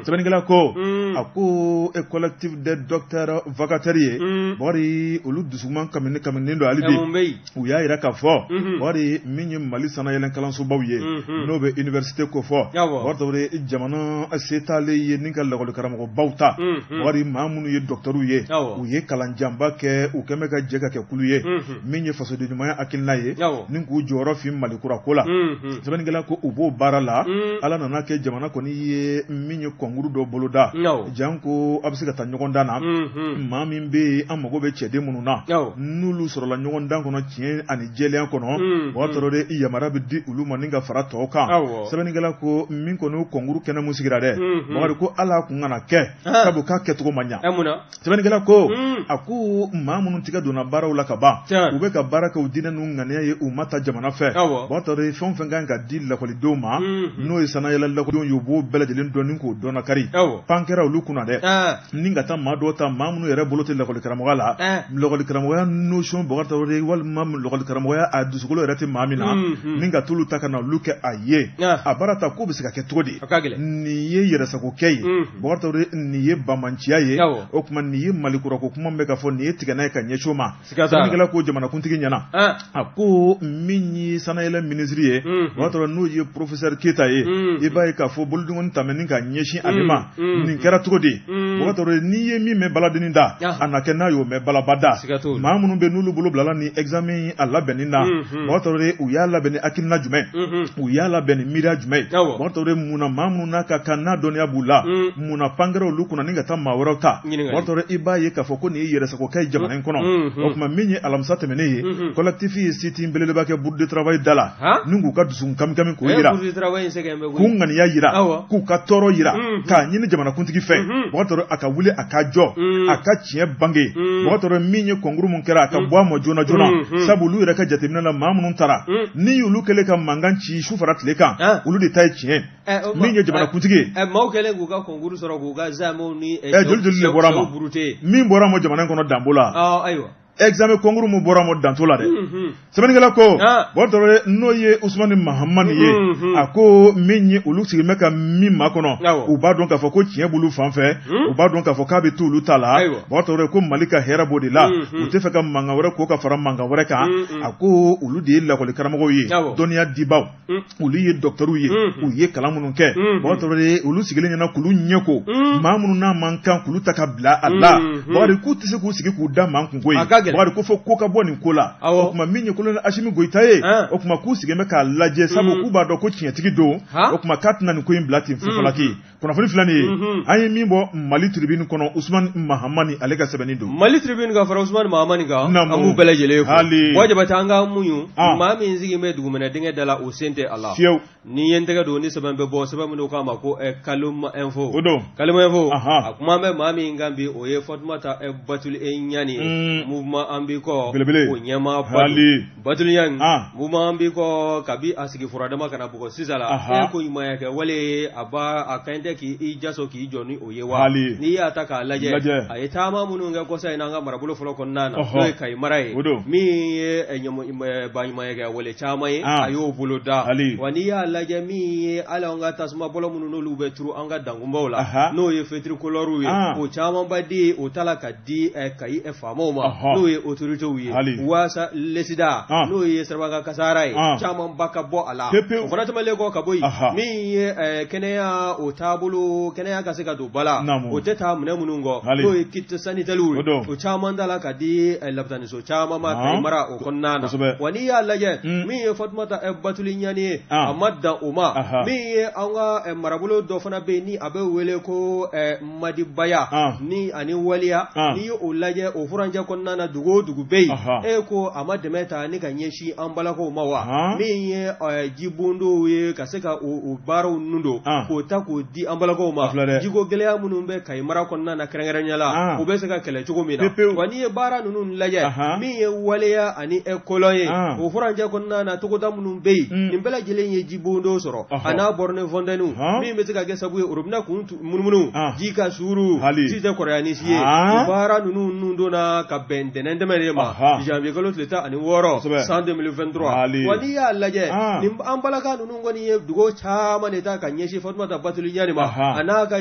sɛbɛnnikɛla ko a ko collectif des docteurs vacataires ye bari olu dusuman kaminen don hali bi u y'a yira k'a fɔ bari min ye Mali sanayɛlɛn kalansobaw ye n'o bɛ université ko fɔ bari jamana se t'ale ye ni ka lakɔli karamɔgɔbaw ta bari maa minnu ye docteurw ye u ye kalanjanba kɛ u kɛn bɛ ka jɛ ka kɛ kulu ye min ye fasoden ɲumanya hakilina ye ni k'u jɔyɔrɔ fin malikura ko la sɛbɛnnikɛla ko u b'o baara la ala nana kɛ jamana kɔni ye min ye kɔnkuru dɔ boloda jan ko a bɛ se ka taa ɲɔgɔn dan na maa min bɛ yen an mago bɛ cɛden minnu na n'olu sɔrɔla ɲɔgɔn dan kɔnɔ tiɲɛ ani jɛlenya kɔnɔ o y'a sɔrɔ de yamara bɛ di olu ma ni ka fara tɔw kan sɛbɛnnikɛla ko min kɔni kɔnkuru kɛnɛ mun sigira dɛ bakari ko ala kun kana kɛ sabu k'a kɛcogo ma ɲa sɛbɛnnikɛla ko a ko maa minnu tigɛ donna baaraw la ka ban u bɛ ka baara kɛ u diinɛ n'u ŋaniya ye u ma ta jamana fɛ o y'a sɔrɔ fɛn o fɛn kan ka di lakɔlidenw ma n'o ye sanayɛlɛ lakɔlidenw ye u b'o bɛɛ lajɛlen dɔn ni k'o dɔnna kari pan kɛra olu kunna dɛ ni ka taa maa dɔw ta maa minnu yɛrɛ bolo tɛ lakɔli karamɔgɔya la lakɔli karamɔgɔya notion bakari tawari walima lakɔli karamɔgɔya a dusukolo yɛrɛ tɛ maa min na ni ka t'olu ta ka na olu kɛ a ye a baara ta k'o bɛ se ka kɛ cogo di nin ye yɛrɛsagokɛ ye bakari tawari nin ye bamanciya ye o tuma nin ye malikurako kuma bɛ ka fɔ nin ye tigɛ n'a ye ka ɲɛso ma sɛbɛnnikɛla ko jamanakuntigi ɲɛna a ko min ye sanayɛlɛ minisiri ye o y'a sɔrɔ n'o ye professeur Keyita ye i b'a ye k'a fɔ bolodingɔni tɛmɛni ka ɲɛsin ale ma nin kɛra cogo di o y'a sɔrɔ n'i ye min mɛn baladenni da a na kɛ n'a y'o mɛn balaba da maa minnu bɛ n'olu bolo bilala ni examen a labɛnni na o y'a sɔrɔ u y'a labɛn ni hakilina jumɛn u y'a labɛn ni miiriya jumɛn o y'a sɔrɔ munna maa minnu n'a ka kan n'a dɔnniya b'u la munna pangɛrɛ olu kunna ni ka taa maa wɛrɛw ta o y'a sɔrɔ i b'a ye k'a fɔ ko nin ye yɛrɛsagokɛ ye jamana in kɔnɔ o tuma min ye alamisa tɛmɛnen ye collectif ye site belebeleba kɛ bourg de travail da la ni k'u ka dusukun kamikami k'o yira k'u ŋaniya yira k'u ka tɔɔrɔ yira k'a ɲini jamanakuntigi fɛ o y'a sɔrɔ a ka wuli a ka jɔ a ka tiɲɛ bange o y'a sɔrɔ min ye kɔnkuru min kɛra a ka bɔ a ma joona joona sabu olu yɛrɛ ka jateminɛ la maa minnu taara ni olu kɛlen ka mankan ci su fara tile kan olu de ta ye tiɲɛ min ye jamanakuntigi ye maaw kɛlen k'u ka kɔnkuru sɔrɔ k'u ka zamew ni joli joli de bɔra a ma min bɔra a ma jamana in kɔnɔ danbo la examen kɔnkuru mun bɔra mo danto la dɛ sɛbɛnnikɛla ko bɔ tɔrɔ n'o ye Usmani Mahamani ye a ko min ye olu sigin bɛ ka min ma kɔnɔ u b'a dɔn k'a fɔ ko tiɲɛ b'olu fan fɛ u b'a dɔn k'a fɔ k'a bɛ to olu ta la bɔ tɔrɔ ko Mali ka hɛrɛ b'o de la u tɛ fɛ ka mankan wɛrɛ ko ka fara mankan wɛrɛ kan a ko olu de ye lakɔli karamɔgɔw ye dɔnniya dibaw olu ye docteurw ye u ye kalan minnu kɛ bɔ tɔrɔ olu sigilen ɲɛna k'olu ɲɛ ko maa minnu n'a man kan k'olu ta ka bila a la bari k'u tɛ se k'u sigi k'u da maa kunko ye bari ko fo ko ka bɔ nin ko la o kuma min ye kolonɛli Asimi Goyita ye o kuma k'u sigin bɛ k'a lajɛ sabu k'u b'a dɔn ko tiɲɛtigi don o kuma k'a tɛna nin ko in bila ten fɔlɔki kunnafoni filɛ nin ye an ye min bɔ Mali tribune kɔnɔ Usmane Mahamani ale ka sɛbɛnni don Mali tribune ka fara Usmane Mahamani kan an b'u bɛɛ lajɛlen fo wajibata an ka muɲu maa min sigin bɛ dugumɛnɛ denkɛ da la o sen tɛ a la fiyewu ni ye n tɛgɛ don ni sɛbɛn bɛ bɔ sɛbɛn minnu k'a ma ko Kalima info Kalima info a kuma bɛ maa min kan bi o ye Fatumata Batuli Ɲani mouvement an bi kɔ o ɲɛmaa Batuli Ɲani mouvement an bi kɔ kabi a sigi furadama kana bugɔ sisan la ko ɲumanya kɛ wale a ba a kan tɛ k'i jaso k'i jɔ ni o ye wa n'i y'a ta k'a lajɛ a ye taama minnu kɛ kɔsa in an ka marabolo fɔlɔ kɔnɔna na n'o ye Kayi mara ye min ye baɲumankɛ kɛ wale caman ye a y'o bolo da wa n'i y'a lajɛ min ye hali an ka tasuma bɔlɔ minnu n'olu bɛ turu an ka dankunbaw la n'o ye fitiri kolɔriw ye o camanba di o ta la ka di Kayi faamaw ma n'o ye autoritéw ye waasa lesida n'o ye Sirabaka Kasara ye camanba ka bɔ a la o fana tɛmɛlen kɔ ka bɔ yen min ye kɛnɛya o taabolo kɛnɛya ka se ka don ba la o tɛ taa minɛ minnu kɔ n'o ye kit sanitɛriw ye o caman da la ka di lapitaniso caman ma Kayi mara o kɔnɔna na wa n'i y'a lajɛ min ye Fatumata Batuli Ɲani ye a ma dan o ma min ye an ka marabolo dɔ fana bɛ yen ni a bɛ wele ko Madibaya ni ani waliya n'i ye o lajɛ o furanjɛ kɔnɔna na dugu o dugu bɛ yen ko a ma dɛmɛ ta ni ka ɲɛsin an balakaw ma wa min ye jibondow ye ka se ka o baaraw nun don k'o ta k'o di an balakaw ma jiko gɛlɛya minnu bɛ Kayi mara kɔnɔna na kɛrɛnkɛrɛnya la o bɛ se ka kɛlɛ cogo min na wa n'i ye baara ninnu lajɛ min ye waleya ani kɔlɔn ye o furanjɛ kɔnɔna na togoda minnu bɛ yen nin bɛɛ lajɛlen ye jibondo sɔrɔ a n'a borne fontaine min bɛ se ka kɛ sabu ye robinet kun munumunu ji ka suuru si tɛ kɔrɔya ni si ye baara ninnu nun donna ka bɛn ntɛnɛn tɛmɛn de ma janvier kalo tile 16 san 2023 wa n'i y'a lajɛ nin an balaka ninnu kɔni ye dugawu caman de ta ka ɲɛsin Fatumata Batuli Ɲani ma a n'a ka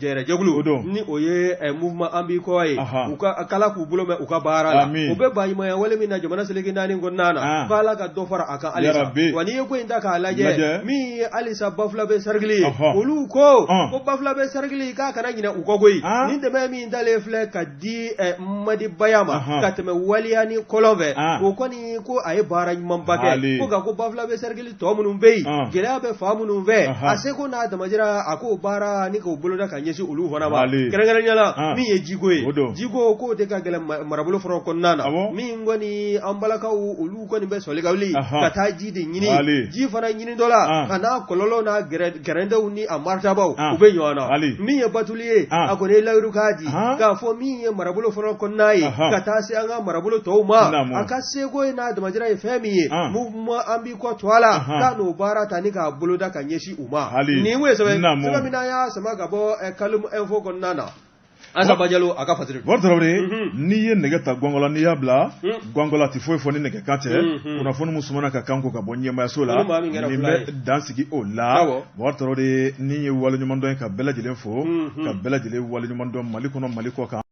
jɛrɛjɛkulu ni o ye mouvement an b'i kɔ ye u ka kala k'u bolo mɛn u ka baara la u bɛ baɲumanya wale min na jamana seleke naani kɔnɔna na k'Ala ka dɔ fara a kan halisa wa n'i ye ko in ta k'a lajɛ min ye halisa Bafulabe Cercle ye olu ko Bafulabe Cercle k'a kana ɲinɛ u kɔ koyi ni dɛmɛ min dalen filɛ ka di Madibaya ma ka tɛmɛ waliya ni kɔlɔn fɛ o kɔni ko a ye baara ɲumanba kɛ ko nka ko Bafulabe Cercle tɔ minnu bɛ yen gɛlɛya bɛ fa minnu fɛ a se ko n'a damajira a k'o baara ni k'o boloda ka ɲɛsin olu fana ma kɛrɛnkɛrɛnya la min ye jiko ye jiko k'o de ka gɛlɛn marabolo fɔlɔ kɔnɔna na min kɔni an balakaw olu kɔni bɛ sɔli ka wuli ka taa ji de ɲini ji fana ɲini dɔ la a n'a kɔlɔlɔ n'a gɛrɛndenw ni a maritabaw u bɛ ɲɔgɔn na min ye Batuli ye a kɔni ye layiru k'a di k'a fɔ min ye marabolo fɔlɔ kɔnɔna ye ka taa se an ka marabolo tɔw ma a ka seko ye n'a damajira ye fɛn min ye mouvement an b'i kɔ to a la k'a n'o baara ta ni k'a boloda ka ɲɛsin u ma nin ye sɛbɛn min na y'a sama ka bɔ Kalima info kɔnɔna na Asa Bajalo a ka fasiri Wɔtɔrɔbere n'i ye nɛgɛ ta Gɔngɔla n'i y'a bila Gɔngɔla ti foyi fɔ ni nɛgɛ kan tɛ kunnafoni min sumana ka kan ko ka bɔ ɲɛmayaso la nin bɛ dan sigi o la Wɔtɔrɔbere n'i ye waleɲumandɔn ye ka bɛɛ lajɛlen fo ka bɛɛ lajɛlen waleɲumandɔn Mali kɔnɔ Mali kɔ kan